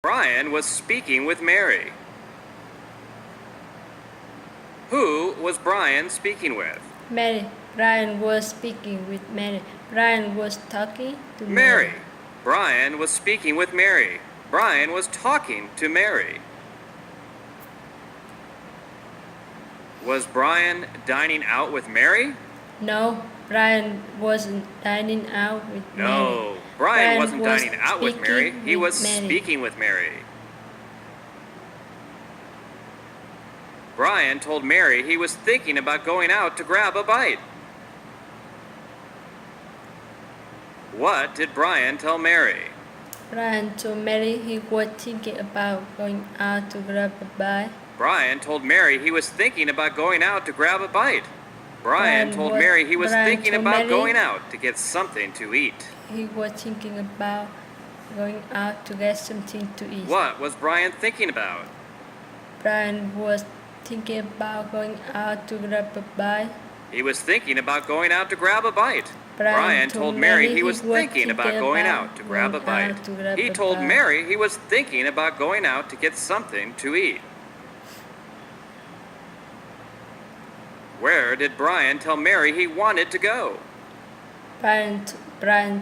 Brian was speaking with Mary. Who was Brian speaking with? Mary. Brian was speaking with Mary. Brian was talking to Mary. Brian was speaking with Mary. Brian was talking to Mary. Was Brian dining out with Mary? No, Brian wasn't dining out with Mary. No, Brian wasn't dining out with Mary. He was speaking with Mary. Brian told Mary he was thinking about going out to grab a bite. What did Brian tell Mary? Brian told Mary he was thinking about going out to grab a bite. Brian told Mary he was thinking about going out to grab a bite. Brian told Mary he was thinking about going out to get something to eat. He was thinking about going out to get something to eat. What was Brian thinking about? Brian was thinking about going out to grab a bite. He was thinking about going out to grab a bite. Brian told Mary he was thinking about going out to grab a bite. He told Mary he was thinking about going out to get something to eat. Where did Brian tell Mary he wanted to go? Brian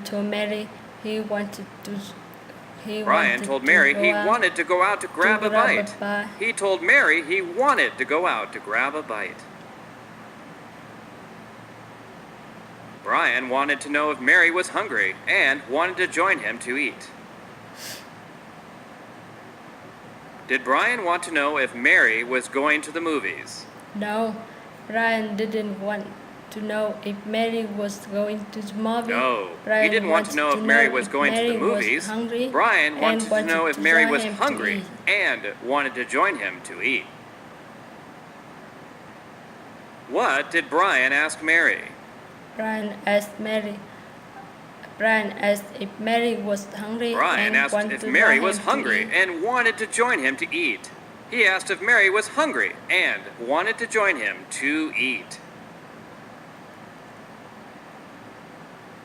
told Mary he wanted to. Brian told Mary he wanted to go out to grab a bite. He told Mary he wanted to go out to grab a bite. Brian wanted to know if Mary was hungry and wanted to join him to eat. Did Brian want to know if Mary was going to the movies? No, Brian didn't want to know if Mary was going to the movies. No, he didn't want to know if Mary was going to the movies. Brian wanted to know if Mary was hungry and wanted to join him to eat. What did Brian ask Mary? Brian asked if Mary was hungry. Brian asked if Mary was hungry and wanted to join him to eat. He asked if Mary was hungry and wanted to join him to eat.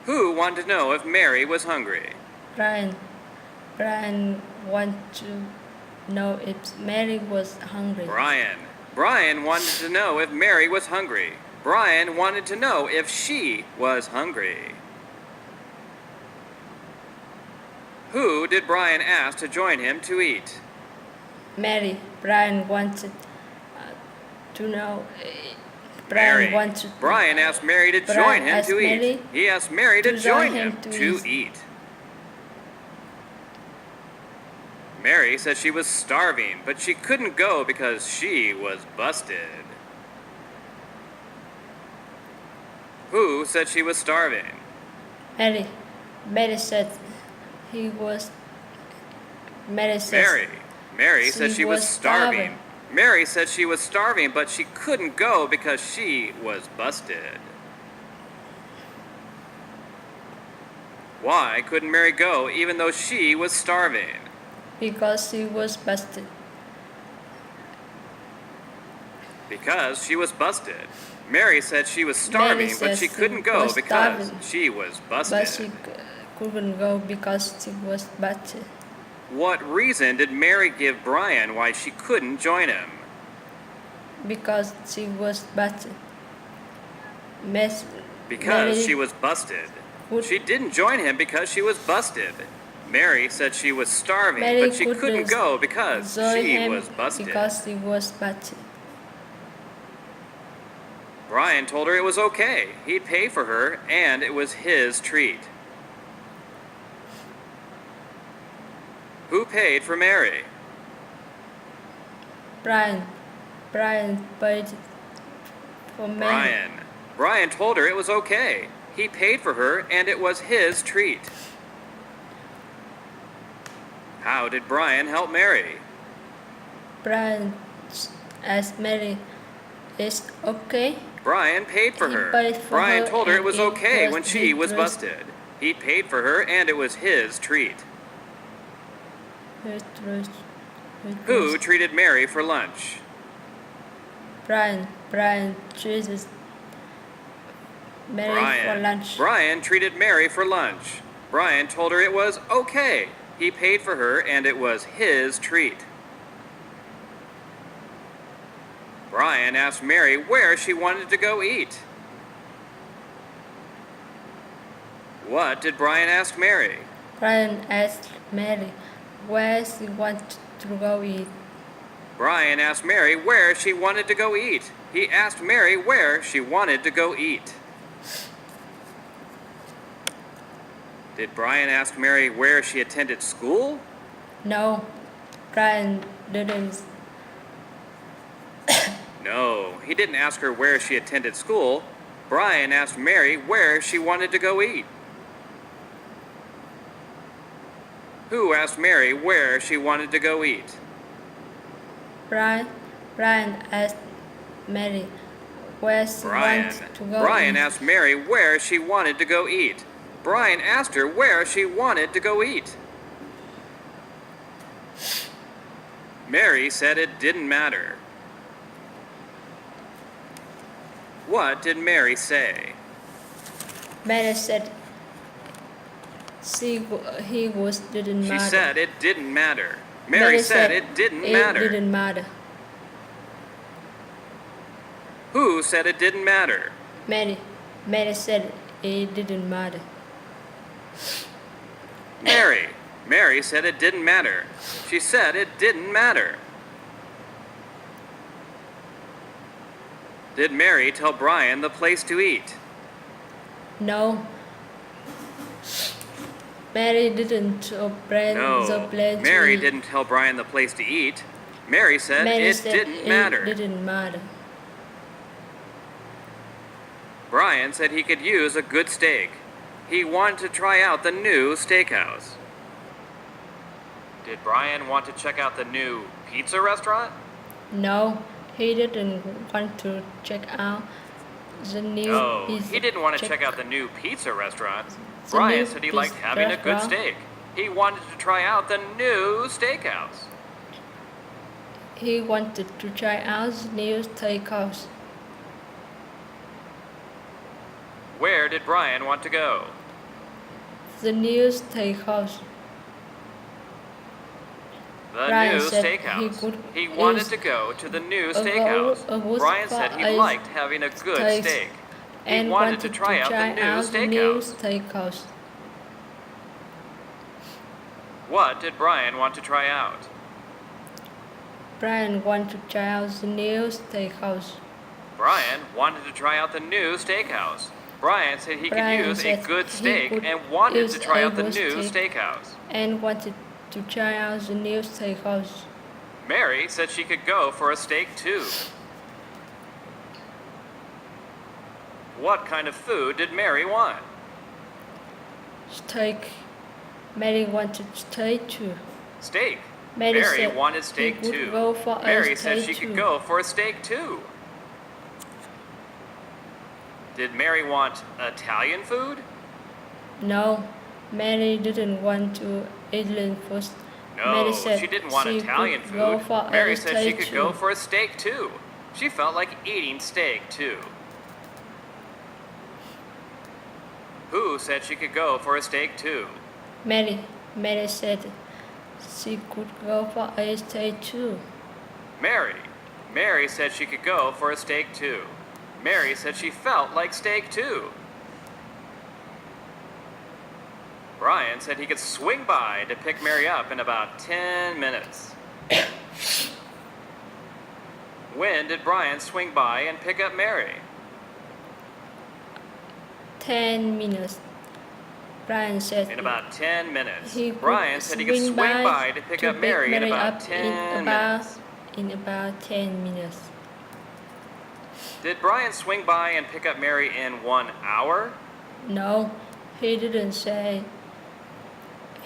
Who wanted to know if Mary was hungry? Brian wanted to know if Mary was hungry. Brian wanted to know if Mary was hungry. Brian wanted to know if she was hungry. Who did Brian ask to join him to eat? Mary. Brian wanted to know. Brian asked Mary to join him to eat. He asked Mary to join him to eat. Mary said she was starving, but she couldn't go because she was busted. Who said she was starving? Mary. Mary said he was. Mary said she was starving. Mary said she was starving, but she couldn't go because she was busted. Why couldn't Mary go even though she was starving? Because she was busted. Because she was busted. Mary said she was starving, but she couldn't go because she was busted. But she couldn't go because she was busted. What reason did Mary give Brian why she couldn't join him? Because she was busted. Because she was busted. She didn't join him because she was busted. Mary said she was starving, but she couldn't go because she was busted. Because she was busted. Brian told her it was okay. He'd pay for her, and it was his treat. Who paid for Mary? Brian paid for Mary. Brian told her it was okay. He paid for her, and it was his treat. How did Brian help Mary? Brian asked Mary, "Is okay?" Brian paid for her. Brian told her it was okay when she was busted. He paid for her, and it was his treat. Who treated Mary for lunch? Brian treated Mary for lunch. Brian treated Mary for lunch. Brian told her it was okay. He paid for her, and it was his treat. Brian asked Mary where she wanted to go eat. What did Brian ask Mary? Brian asked Mary where she wanted to go eat. Brian asked Mary where she wanted to go eat. He asked Mary where she wanted to go eat. Did Brian ask Mary where she attended school? No, Brian didn't. No, he didn't ask her where she attended school. Brian asked Mary where she wanted to go eat. Who asked Mary where she wanted to go eat? Brian asked Mary where she wanted to go Brian eat. asked Mary where she wanted to go eat. Brian asked her where she wanted to go eat. Mary said it didn't matter. What did Mary say? Mary said he didn't matter. She said it didn't matter. Mary said it didn't matter. It didn't matter. Who said it didn't matter? Mary said it didn't matter. Mary said it didn't matter. She said it didn't matter. Did Mary tell Brian the place to eat? No. Mary didn't tell Brian the place to Mary eat. didn't tell Brian the place to eat. Mary said it didn't matter. It didn't matter. Brian said he could use a good steak. He wanted to try out the new steakhouse. Did Brian want to check out the new pizza restaurant? No, he didn't want to check out the new he didn't want to check out the new pizza restaurant. Brian said he liked having a good steak. He wanted to try out the new steakhouse. He wanted to try out the new steakhouse. Where did Brian want to go? The new steakhouse. The Brian new said steakhouse. He wanted to go to the new steakhouse. Brian said he liked having a good steak. He wanted to try out the new steakhouse. What did Brian want to try out? Brian wanted to try out the new steakhouse. Brian wanted to try out the new steakhouse. Brian said he could use a good steak and wanted to try out the new steakhouse. And wanted to try out the new steakhouse. Mary said she could go for a steak too. What kind of food did Mary want? Steak. Mary wanted steak too. Steak. Mary wanted steak too. Mary said she could go for a steak too. Did Mary want Italian food? No, Mary didn't want to Italian food. No, she didn't want Italian food. Mary said she could go for a steak too. She felt like eating steak too. Who said she could go for a steak too? Mary said she could go for a steak too. Mary said she could go for a steak too. Mary said she felt like steak too. Brian said he could swing by to pick Mary up in about 10 minutes. When did Brian swing by and pick up Mary? 10 minutes. Brian said in about 10 minutes. Brian said he could swing by to pick up Mary in about 10 minutes. In about 10 minutes. Did Brian swing by and pick up Mary in 1 hour? No, he didn't say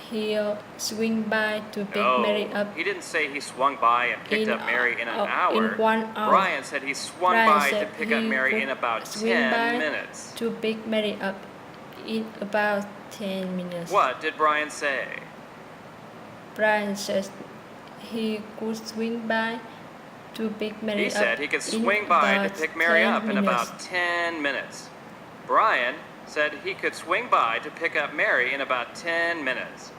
he'll swing by to pick Mary up. He didn't say he swung by and picked up Mary in an hour. In 1 hour. Brian said he swung by to pick up Mary in about 10 minutes. To pick Mary up in about 10 minutes. What did Brian say? Brian says he could swing by to pick Mary up. He said he could swing by to pick Mary up in about 10 minutes. Brian said he could swing by to pick up Mary in about 10 minutes.